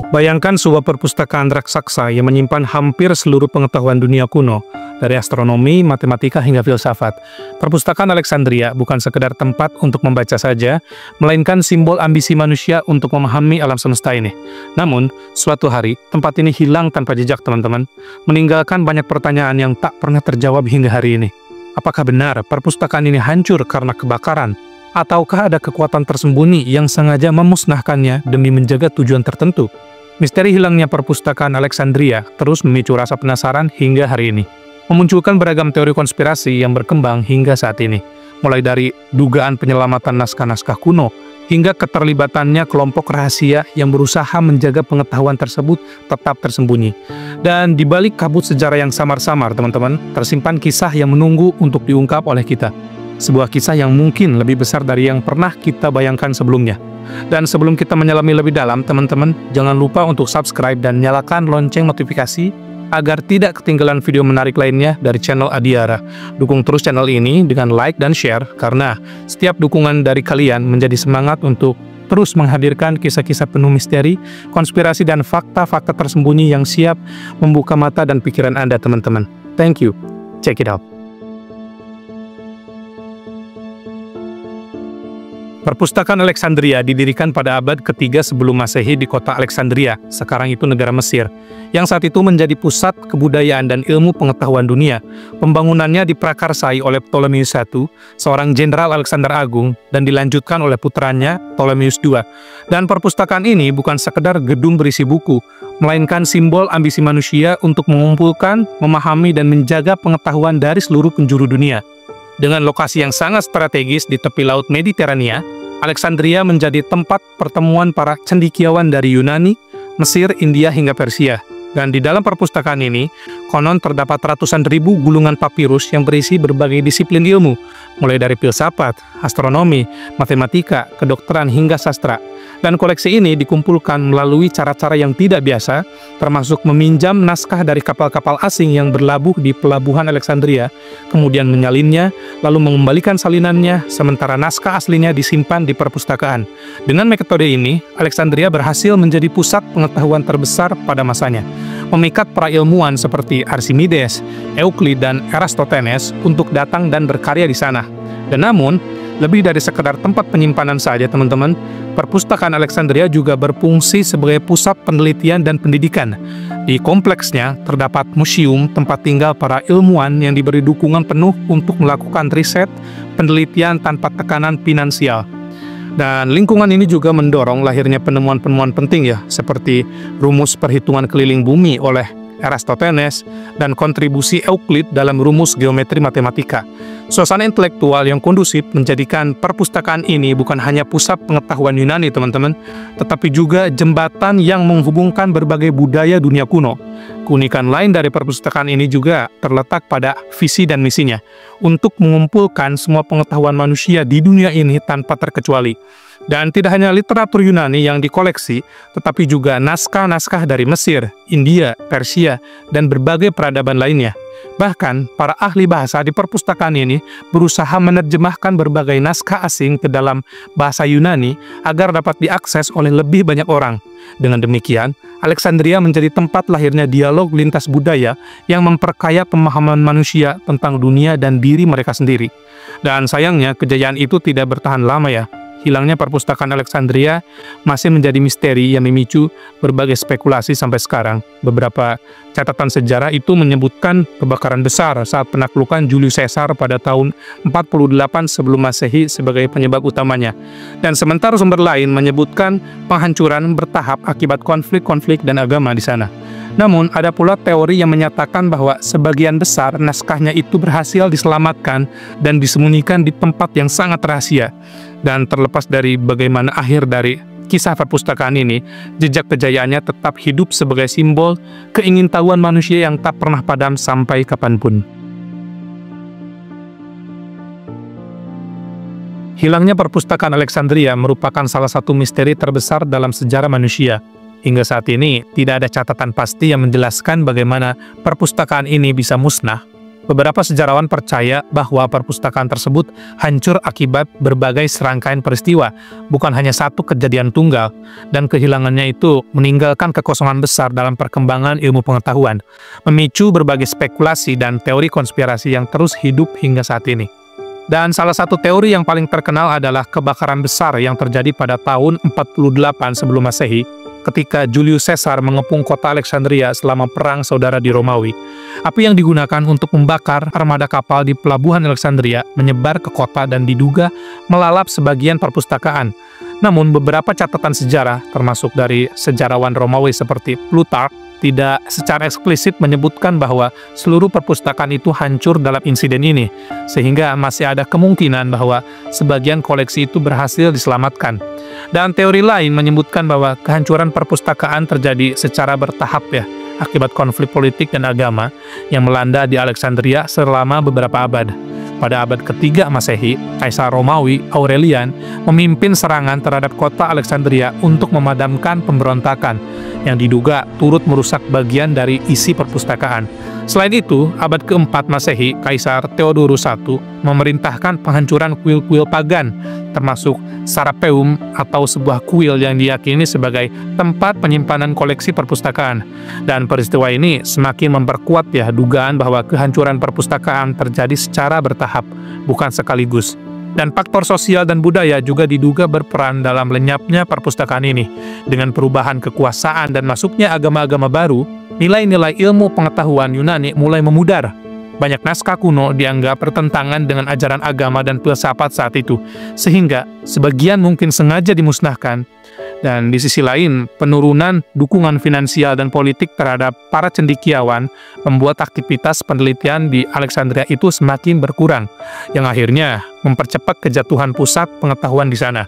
Bayangkan sebuah perpustakaan raksasa yang menyimpan hampir seluruh pengetahuan dunia kuno, dari astronomi, matematika, hingga filsafat. Perpustakaan Alexandria bukan sekedar tempat untuk membaca saja, melainkan simbol ambisi manusia untuk memahami alam semesta ini. Namun, suatu hari, tempat ini hilang tanpa jejak, teman-teman, meninggalkan banyak pertanyaan yang tak pernah terjawab hingga hari ini. Apakah benar perpustakaan ini hancur karena kebakaran? Ataukah ada kekuatan tersembunyi yang sengaja memusnahkannya demi menjaga tujuan tertentu? Misteri hilangnya perpustakaan Alexandria terus memicu rasa penasaran hingga hari ini, memunculkan beragam teori konspirasi yang berkembang hingga saat ini, mulai dari dugaan penyelamatan naskah-naskah kuno, hingga keterlibatannya kelompok rahasia yang berusaha menjaga pengetahuan tersebut tetap tersembunyi. Dan di balik kabut sejarah yang samar-samar, teman-teman, tersimpan kisah yang menunggu untuk diungkap oleh kita. Sebuah kisah yang mungkin lebih besar dari yang pernah kita bayangkan sebelumnya. Dan sebelum kita menyelami lebih dalam, teman-teman, jangan lupa untuk subscribe dan nyalakan lonceng notifikasi agar tidak ketinggalan video menarik lainnya dari channel Adiara. Dukung terus channel ini dengan like dan share, karena setiap dukungan dari kalian menjadi semangat untuk terus menghadirkan kisah-kisah penuh misteri, konspirasi, dan fakta-fakta tersembunyi yang siap membuka mata dan pikiran Anda, teman-teman. Thank you. Check it out. Perpustakaan Alexandria didirikan pada abad ketiga sebelum Masehi di kota Alexandria, sekarang itu negara Mesir, yang saat itu menjadi pusat kebudayaan dan ilmu pengetahuan dunia. Pembangunannya diprakarsai oleh Ptolemeus I, seorang jenderal Alexander Agung, dan dilanjutkan oleh putranya Ptolemeus II. Dan perpustakaan ini bukan sekedar gedung berisi buku, melainkan simbol ambisi manusia untuk mengumpulkan, memahami, dan menjaga pengetahuan dari seluruh penjuru dunia. Dengan lokasi yang sangat strategis di tepi Laut Mediterania, Alexandria menjadi tempat pertemuan para cendekiawan dari Yunani, Mesir, India, hingga Persia. Dan di dalam perpustakaan ini, konon terdapat ratusan ribu gulungan papirus yang berisi berbagai disiplin ilmu, mulai dari filsafat, astronomi, matematika, kedokteran, hingga sastra. Dan koleksi ini dikumpulkan melalui cara-cara yang tidak biasa, termasuk meminjam naskah dari kapal-kapal asing yang berlabuh di pelabuhan Alexandria, kemudian menyalinnya, lalu mengembalikan salinannya, sementara naskah aslinya disimpan di perpustakaan. Dengan metode ini, Alexandria berhasil menjadi pusat pengetahuan terbesar pada masanya, memikat para ilmuwan seperti Archimedes, Euclid, dan Eratosthenes untuk datang dan berkarya di sana. Dan namun, lebih dari sekedar tempat penyimpanan saja, teman-teman, perpustakaan Alexandria juga berfungsi sebagai pusat penelitian dan pendidikan. Di kompleksnya terdapat museum, tempat tinggal para ilmuwan yang diberi dukungan penuh untuk melakukan riset, penelitian tanpa tekanan finansial. Dan lingkungan ini juga mendorong lahirnya penemuan-penemuan penting ya, seperti rumus perhitungan keliling bumi oleh Eratosthenes dan kontribusi Euclid dalam rumus geometri matematika. Suasana intelektual yang kondusif menjadikan perpustakaan ini bukan hanya pusat pengetahuan Yunani, teman-teman, tetapi juga jembatan yang menghubungkan berbagai budaya dunia kuno. Keunikan lain dari perpustakaan ini juga terletak pada visi dan misinya, untuk mengumpulkan semua pengetahuan manusia di dunia ini tanpa terkecuali. Dan tidak hanya literatur Yunani yang dikoleksi, tetapi juga naskah-naskah dari Mesir, India, Persia, dan berbagai peradaban lainnya. Bahkan, para ahli bahasa di perpustakaan ini berusaha menerjemahkan berbagai naskah asing ke dalam bahasa Yunani agar dapat diakses oleh lebih banyak orang. Dengan demikian, Alexandria menjadi tempat lahirnya dialog lintas budaya yang memperkaya pemahaman manusia tentang dunia dan diri mereka sendiri. Dan sayangnya, kejayaan itu tidak bertahan lama ya. Hilangnya perpustakaan Alexandria masih menjadi misteri yang memicu berbagai spekulasi sampai sekarang. Beberapa catatan sejarah itu menyebutkan kebakaran besar saat penaklukan Julius Caesar pada tahun 48 sebelum Masehi sebagai penyebab utamanya. Dan sementara sumber lain menyebutkan penghancuran bertahap akibat konflik-konflik dan agama di sana. Namun, ada pula teori yang menyatakan bahwa sebagian besar naskahnya itu berhasil diselamatkan dan disembunyikan di tempat yang sangat rahasia. Dan terlepas dari bagaimana akhir dari kisah perpustakaan ini, jejak kejayaannya tetap hidup sebagai simbol keingintahuan manusia yang tak pernah padam sampai kapanpun. Hilangnya perpustakaan Alexandria merupakan salah satu misteri terbesar dalam sejarah manusia. Hingga saat ini, tidak ada catatan pasti yang menjelaskan bagaimana perpustakaan ini bisa musnah. Beberapa sejarawan percaya bahwa perpustakaan tersebut hancur akibat berbagai serangkaian peristiwa, bukan hanya satu kejadian tunggal, dan kehilangannya itu meninggalkan kekosongan besar dalam perkembangan ilmu pengetahuan, memicu berbagai spekulasi dan teori konspirasi yang terus hidup hingga saat ini. Dan salah satu teori yang paling terkenal adalah kebakaran besar yang terjadi pada tahun 48 sebelum Masehi, ketika Julius Caesar mengepung kota Alexandria selama perang saudara di Romawi. Api yang digunakan untuk membakar armada kapal di pelabuhan Alexandria menyebar ke kota dan diduga melalap sebagian perpustakaan. Namun beberapa catatan sejarah, termasuk dari sejarawan Romawi seperti Plutarch, tidak secara eksplisit menyebutkan bahwa seluruh perpustakaan itu hancur dalam insiden ini, sehingga masih ada kemungkinan bahwa sebagian koleksi itu berhasil diselamatkan. Dan teori lain menyebutkan bahwa kehancuran perpustakaan terjadi secara bertahap akibat konflik politik dan agama yang melanda di Alexandria selama beberapa abad. Pada abad ketiga Masehi, Kaisar Romawi Aurelian memimpin serangan terhadap kota Alexandria untuk memadamkan pemberontakan yang diduga turut merusak bagian dari isi perpustakaan. Selain itu, abad keempat Masehi, Kaisar Theodorus I memerintahkan penghancuran kuil-kuil pagan, termasuk Serapeum atau sebuah kuil yang diyakini sebagai tempat penyimpanan koleksi perpustakaan. Dan peristiwa ini semakin memperkuat dugaan bahwa kehancuran perpustakaan terjadi secara bertahap, bukan sekaligus. Dan faktor sosial dan budaya juga diduga berperan dalam lenyapnya perpustakaan ini. Dengan perubahan kekuasaan dan masuknya agama-agama baru, nilai-nilai ilmu pengetahuan Yunani mulai memudar. Banyak naskah kuno dianggap bertentangan dengan ajaran agama dan filsafat saat itu, sehingga sebagian mungkin sengaja dimusnahkan. Dan di sisi lain, penurunan dukungan finansial dan politik terhadap para cendekiawan membuat aktivitas penelitian di Alexandria itu semakin berkurang, yang akhirnya mempercepat kejatuhan pusat pengetahuan di sana.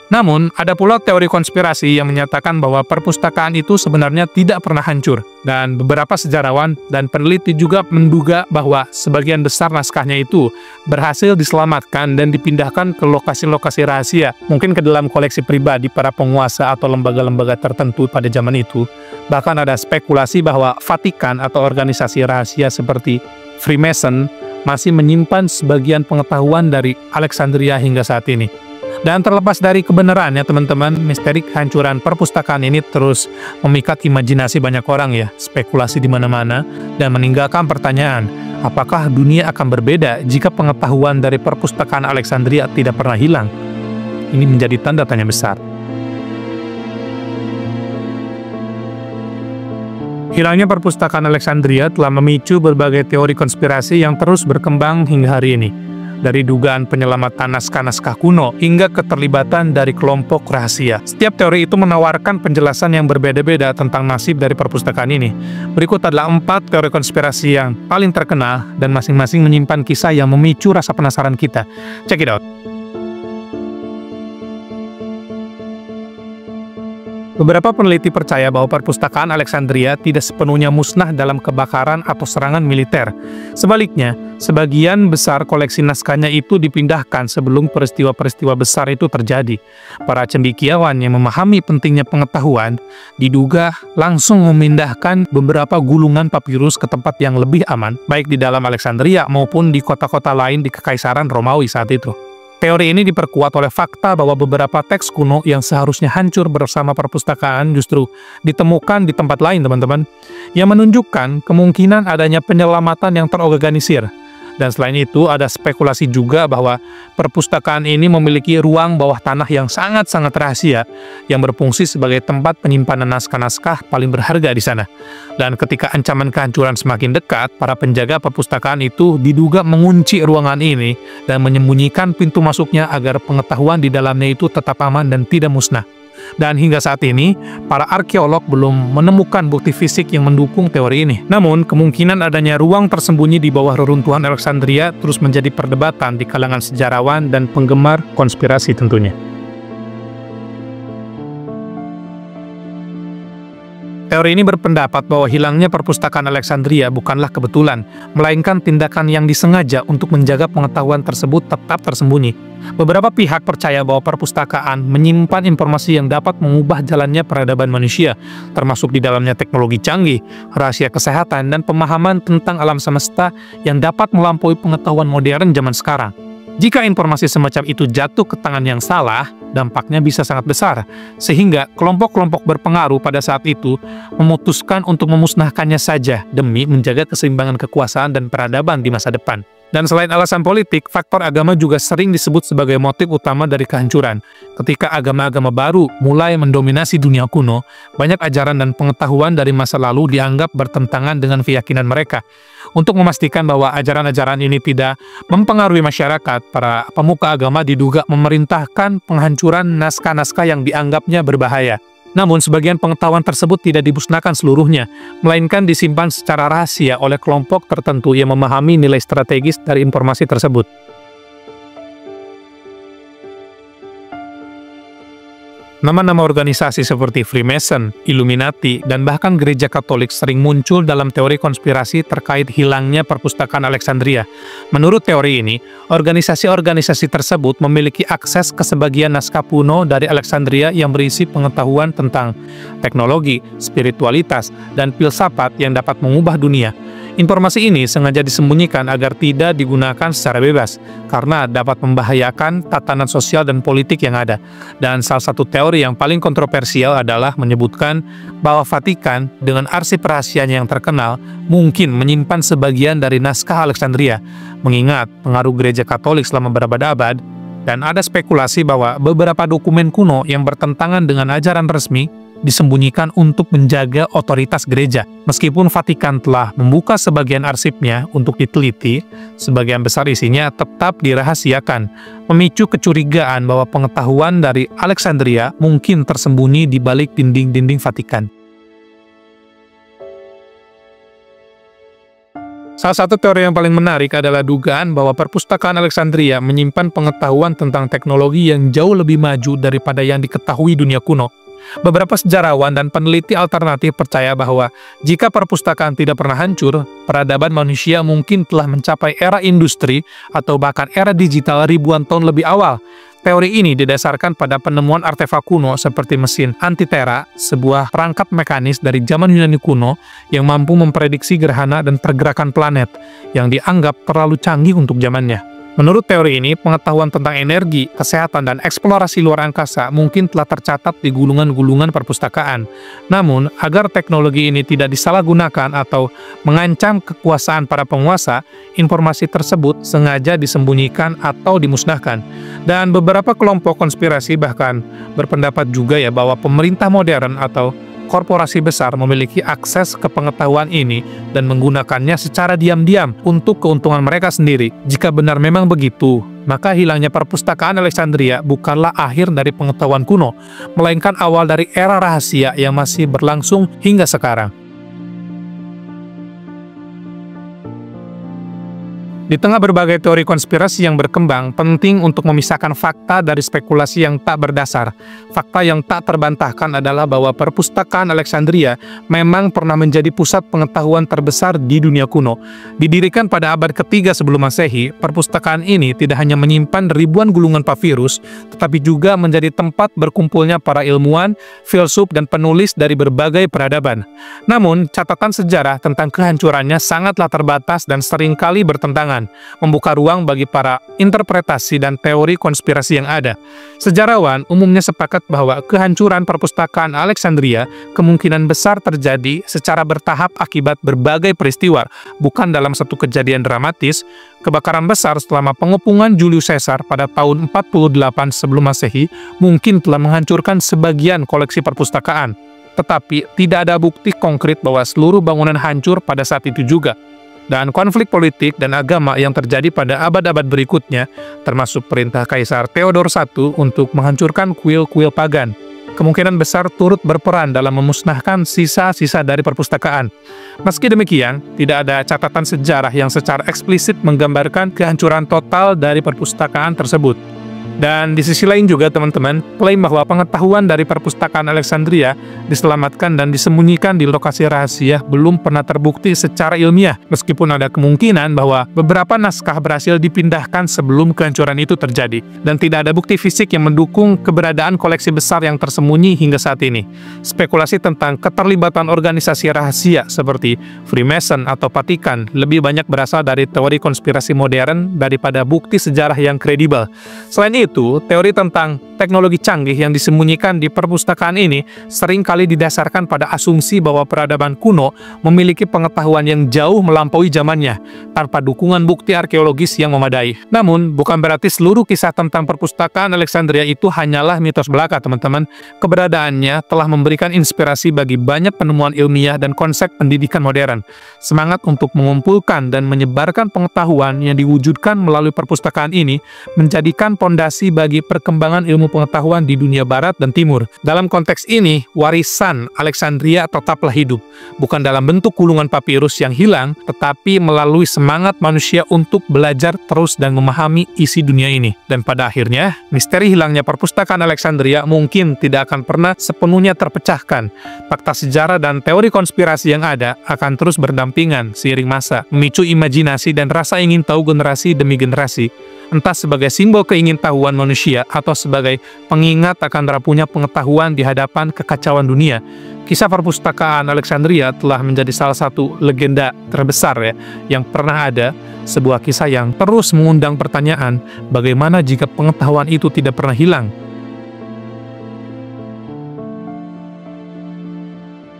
Namun, ada pula teori konspirasi yang menyatakan bahwa perpustakaan itu sebenarnya tidak pernah hancur. Dan beberapa sejarawan dan peneliti juga menduga bahwa sebagian besar naskahnya itu berhasil diselamatkan dan dipindahkan ke lokasi-lokasi rahasia, mungkin ke dalam koleksi pribadi para penguasa atau lembaga-lembaga tertentu pada zaman itu. Bahkan ada spekulasi bahwa Vatikan atau organisasi rahasia seperti Freemason masih menyimpan sebagian pengetahuan dari Alexandria hingga saat ini. Dan terlepas dari kebenarannya teman-teman, misteri kehancuran perpustakaan ini terus memikat imajinasi banyak orang spekulasi di mana-mana, dan meninggalkan pertanyaan, apakah dunia akan berbeda jika pengetahuan dari perpustakaan Alexandria tidak pernah hilang? Ini menjadi tanda tanya besar. Hilangnya perpustakaan Alexandria telah memicu berbagai teori konspirasi yang terus berkembang hingga hari ini. Dari dugaan penyelamatan naskah-naskah kuno hingga keterlibatan dari kelompok rahasia. Setiap teori itu menawarkan penjelasan yang berbeda-beda tentang nasib dari perpustakaan ini. Berikut adalah 4 teori konspirasi yang paling terkenal dan masing-masing menyimpan kisah yang memicu rasa penasaran kita. Check it out. Beberapa peneliti percaya bahwa perpustakaan Alexandria tidak sepenuhnya musnah dalam kebakaran atau serangan militer. Sebaliknya, sebagian besar koleksi naskahnya itu dipindahkan sebelum peristiwa-peristiwa besar itu terjadi. Para cendekiawan yang memahami pentingnya pengetahuan diduga langsung memindahkan beberapa gulungan papirus ke tempat yang lebih aman, baik di dalam Alexandria maupun di kota-kota lain di Kekaisaran Romawi saat itu. Teori ini diperkuat oleh fakta bahwa beberapa teks kuno yang seharusnya hancur bersama perpustakaan justru ditemukan di tempat lain, teman-teman, yang menunjukkan kemungkinan adanya penyelamatan yang terorganisir. Dan selain itu, ada spekulasi juga bahwa perpustakaan ini memiliki ruang bawah tanah yang sangat-sangat rahasia, yang berfungsi sebagai tempat penyimpanan naskah-naskah paling berharga di sana. Dan ketika ancaman kehancuran semakin dekat, para penjaga perpustakaan itu diduga mengunci ruangan ini dan menyembunyikan pintu masuknya agar pengetahuan di dalamnya itu tetap aman dan tidak musnah. Dan hingga saat ini, para arkeolog belum menemukan bukti fisik yang mendukung teori ini. Namun, kemungkinan adanya ruang tersembunyi di bawah reruntuhan Alexandria terus menjadi perdebatan di kalangan sejarawan dan penggemar konspirasi tentunya. Teori ini berpendapat bahwa hilangnya perpustakaan Alexandria bukanlah kebetulan, melainkan tindakan yang disengaja untuk menjaga pengetahuan tersebut tetap tersembunyi. Beberapa pihak percaya bahwa perpustakaan menyimpan informasi yang dapat mengubah jalannya peradaban manusia, termasuk di dalamnya teknologi canggih, rahasia kesehatan, dan pemahaman tentang alam semesta yang dapat melampaui pengetahuan modern zaman sekarang. Jika informasi semacam itu jatuh ke tangan yang salah, dampaknya bisa sangat besar, sehingga kelompok-kelompok berpengaruh pada saat itu memutuskan untuk memusnahkannya saja demi menjaga keseimbangan kekuasaan dan peradaban di masa depan. Dan selain alasan politik, faktor agama juga sering disebut sebagai motif utama dari kehancuran. Ketika agama-agama baru mulai mendominasi dunia kuno, banyak ajaran dan pengetahuan dari masa lalu dianggap bertentangan dengan keyakinan mereka. Untuk memastikan bahwa ajaran-ajaran ini tidak mempengaruhi masyarakat, para pemuka agama diduga memerintahkan penghancuran naskah-naskah yang dianggapnya berbahaya. Namun, sebagian pengetahuan tersebut tidak dimusnahkan seluruhnya, melainkan disimpan secara rahasia oleh kelompok tertentu yang memahami nilai strategis dari informasi tersebut. Nama-nama organisasi seperti Freemason, Illuminati, dan bahkan gereja Katolik sering muncul dalam teori konspirasi terkait hilangnya perpustakaan Alexandria. Menurut teori ini, organisasi-organisasi tersebut memiliki akses ke sebagian naskah kuno dari Alexandria yang berisi pengetahuan tentang teknologi, spiritualitas, dan filsafat yang dapat mengubah dunia. Informasi ini sengaja disembunyikan agar tidak digunakan secara bebas, karena dapat membahayakan tatanan sosial dan politik yang ada. Dan salah satu teori yang paling kontroversial adalah menyebutkan bahwa Vatikan dengan arsip rahasianya yang terkenal mungkin menyimpan sebagian dari naskah Alexandria, mengingat pengaruh gereja Katolik selama berabad-abad, dan ada spekulasi bahwa beberapa dokumen kuno yang bertentangan dengan ajaran resmi disembunyikan untuk menjaga otoritas gereja. Meskipun Vatikan telah membuka sebagian arsipnya untuk diteliti, sebagian besar isinya tetap dirahasiakan, memicu kecurigaan bahwa pengetahuan dari Alexandria mungkin tersembunyi di balik dinding-dinding Vatikan. Salah satu teori yang paling menarik adalah dugaan bahwa perpustakaan Alexandria menyimpan pengetahuan tentang teknologi yang jauh lebih maju daripada yang diketahui dunia kuno. Beberapa sejarawan dan peneliti alternatif percaya bahwa jika perpustakaan tidak pernah hancur, peradaban manusia mungkin telah mencapai era industri atau bahkan era digital ribuan tahun lebih awal. Teori ini didasarkan pada penemuan artefak kuno seperti mesin Antitera, sebuah perangkat mekanis dari zaman Yunani kuno yang mampu memprediksi gerhana dan pergerakan planet yang dianggap terlalu canggih untuk zamannya. Menurut teori ini, pengetahuan tentang energi, kesehatan, dan eksplorasi luar angkasa mungkin telah tercatat di gulungan-gulungan perpustakaan. Namun, agar teknologi ini tidak disalahgunakan atau mengancam kekuasaan para penguasa, informasi tersebut sengaja disembunyikan atau dimusnahkan. Dan beberapa kelompok konspirasi bahkan berpendapat juga bahwa pemerintah modern atau korporasi besar memiliki akses ke pengetahuan ini dan menggunakannya secara diam-diam untuk keuntungan mereka sendiri. Jika benar memang begitu, maka hilangnya perpustakaan Alexandria bukanlah akhir dari pengetahuan kuno, melainkan awal dari era rahasia yang masih berlangsung hingga sekarang. Di tengah berbagai teori konspirasi yang berkembang, penting untuk memisahkan fakta dari spekulasi yang tak berdasar. Fakta yang tak terbantahkan adalah bahwa perpustakaan Alexandria memang pernah menjadi pusat pengetahuan terbesar di dunia kuno. Didirikan pada abad ketiga sebelum Masehi, perpustakaan ini tidak hanya menyimpan ribuan gulungan papirus, tetapi juga menjadi tempat berkumpulnya para ilmuwan, filsuf, dan penulis dari berbagai peradaban. Namun, catatan sejarah tentang kehancurannya sangatlah terbatas dan seringkali bertentangan, membuka ruang bagi para interpretasi dan teori konspirasi yang ada. Sejarawan umumnya sepakat bahwa kehancuran perpustakaan Alexandria kemungkinan besar terjadi secara bertahap akibat berbagai peristiwa, bukan dalam satu kejadian dramatis. Kebakaran besar selama pengepungan Julius Caesar pada tahun 48 sebelum Masehi mungkin telah menghancurkan sebagian koleksi perpustakaan, tetapi tidak ada bukti konkret bahwa seluruh bangunan hancur pada saat itu juga. Dan konflik politik dan agama yang terjadi pada abad-abad berikutnya, termasuk perintah Kaisar Theodor I untuk menghancurkan kuil-kuil pagan, kemungkinan besar turut berperan dalam memusnahkan sisa-sisa dari perpustakaan. Meski demikian, tidak ada catatan sejarah yang secara eksplisit menggambarkan kehancuran total dari perpustakaan tersebut. Dan di sisi lain juga teman-teman, klaim bahwa pengetahuan dari perpustakaan Alexandria diselamatkan dan disembunyikan di lokasi rahasia belum pernah terbukti secara ilmiah, meskipun ada kemungkinan bahwa beberapa naskah berhasil dipindahkan sebelum kehancuran itu terjadi. Dan tidak ada bukti fisik yang mendukung keberadaan koleksi besar yang tersembunyi hingga saat ini. Spekulasi tentang keterlibatan organisasi rahasia seperti Freemason atau Vatikan lebih banyak berasal dari teori konspirasi modern daripada bukti sejarah yang kredibel. Selain itu, teori tentang teknologi canggih yang disembunyikan di perpustakaan ini sering kali didasarkan pada asumsi bahwa peradaban kuno memiliki pengetahuan yang jauh melampaui zamannya, tanpa dukungan bukti arkeologis yang memadai. Namun, bukan berarti seluruh kisah tentang perpustakaan Alexandria itu hanyalah mitos belaka, teman-teman. Keberadaannya telah memberikan inspirasi bagi banyak penemuan ilmiah dan konsep pendidikan modern. Semangat untuk mengumpulkan dan menyebarkan pengetahuan yang diwujudkan melalui perpustakaan ini menjadikan pondasi bagi perkembangan ilmu pengetahuan di dunia barat dan timur. Dalam konteks ini, warisan Alexandria tetaplah hidup, bukan dalam bentuk gulungan papirus yang hilang, tetapi melalui semangat manusia untuk belajar terus dan memahami isi dunia ini. Dan pada akhirnya, misteri hilangnya perpustakaan Alexandria mungkin tidak akan pernah sepenuhnya terpecahkan. Fakta sejarah dan teori konspirasi yang ada akan terus berdampingan seiring masa, memicu imajinasi dan rasa ingin tahu generasi demi generasi, entah sebagai simbol keingintahuan manusia atau sebagai pengingat akan rapuhnya pengetahuan di hadapan kekacauan dunia. Kisah perpustakaan Alexandria telah menjadi salah satu legenda terbesar yang pernah ada, sebuah kisah yang terus mengundang pertanyaan, bagaimana jika pengetahuan itu tidak pernah hilang?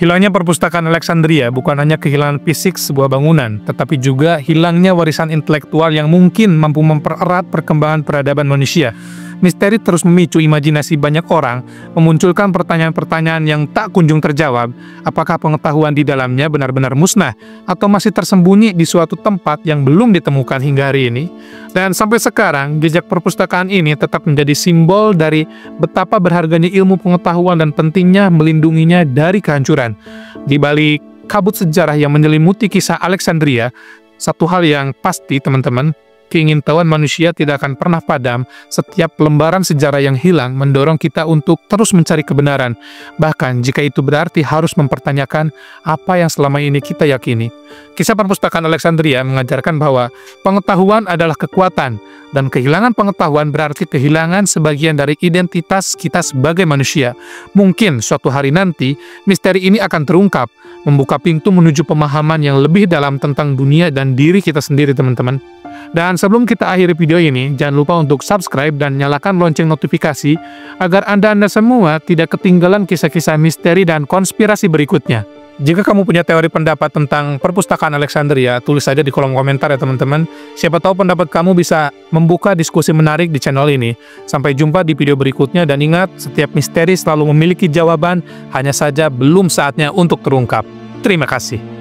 Hilangnya perpustakaan Alexandria bukan hanya kehilangan fisik sebuah bangunan, tetapi juga hilangnya warisan intelektual yang mungkin mampu mempererat perkembangan peradaban manusia. Misteri terus memicu imajinasi banyak orang, memunculkan pertanyaan-pertanyaan yang tak kunjung terjawab. Apakah pengetahuan di dalamnya benar-benar musnah, atau masih tersembunyi di suatu tempat yang belum ditemukan hingga hari ini? Dan sampai sekarang, jejak perpustakaan ini tetap menjadi simbol dari betapa berharganya ilmu pengetahuan dan pentingnya melindunginya dari kehancuran. Di balik kabut sejarah yang menyelimuti kisah Alexandria, satu hal yang pasti teman-teman, keingintahuan manusia tidak akan pernah padam. Setiap lembaran sejarah yang hilang mendorong kita untuk terus mencari kebenaran, bahkan jika itu berarti harus mempertanyakan apa yang selama ini kita yakini. Kisah perpustakaan Alexandria mengajarkan bahwa pengetahuan adalah kekuatan, dan kehilangan pengetahuan berarti kehilangan sebagian dari identitas kita sebagai manusia. Mungkin suatu hari nanti, misteri ini akan terungkap, membuka pintu menuju pemahaman yang lebih dalam tentang dunia dan diri kita sendiri, teman-teman. Dan sebelum kita akhiri video ini, jangan lupa untuk subscribe dan nyalakan lonceng notifikasi agar Anda semua tidak ketinggalan kisah-kisah misteri dan konspirasi berikutnya. Jika kamu punya teori pendapat tentang perpustakaan Alexandria, tulis saja di kolom komentar ya teman-teman. Siapa tahu pendapat kamu bisa membuka diskusi menarik di channel ini. Sampai jumpa di video berikutnya, dan ingat, setiap misteri selalu memiliki jawaban, hanya saja belum saatnya untuk terungkap. Terima kasih.